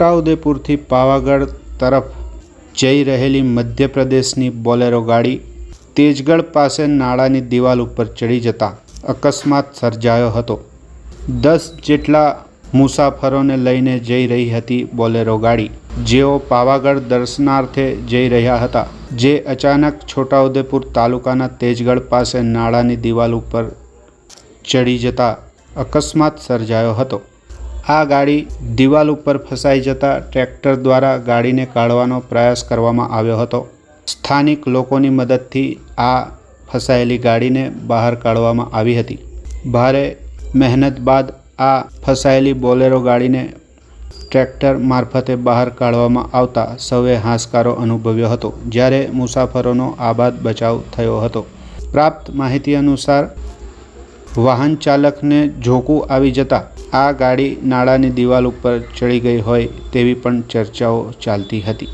છોટાઉદેપુરથી પાવાગઢ તરફ જઈ રહેલી મધ્યપ્રદેશની બોલેરો ગાડી તેજગઢ પાસે નાળાની દિવાલ ઉપર ચડી જતા અકસ્માત સર્જાયો હતો। 10 જેટલા મુસાફરોને લઈને જઈ રહી હતી બોલેરો ગાડી, જેઓ પાવાગઢ દર્શનાર્થે જઈ રહ્યા હતા, જે અચાનક છોટાઉદેપુર તાલુકાના તેજગઢ પાસે નાળાની દિવાલ ઉપર ચડી જતા અકસ્માત સર્જાયો હતો। આ ગાડી દિવાલ ઉપર ફસાઈ જતા ટ્રેક્ટર દ્વારા ગાડીને કાઢવાનો પ્રયાસ કરવામાં આવ્યો હતો। સ્થાનિક લોકોની મદદથી આ ફસાયેલી ગાડીને બહાર કાઢવામાં આવી હતી। ભારે મહેનત બાદ આ ફસાયેલી બોલેરો ગાડીને ટ્રેક્ટર મારફતે બહાર કાઢવામાં આવતા સૌએ હાશકારો અનુભવ્યો હતો, જ્યારે મુસાફરોનો આબાદ બચાવ થયો હતો। પ્રાપ્ત માહિતી અનુસાર વાહન ચાલકને ઝોકું આવી જતા આ ગાડી નાળાની દિવાલ ઉપર ચડી ગઈ હોય તેવી પણ ચર્ચાઓ ચાલતી હતી।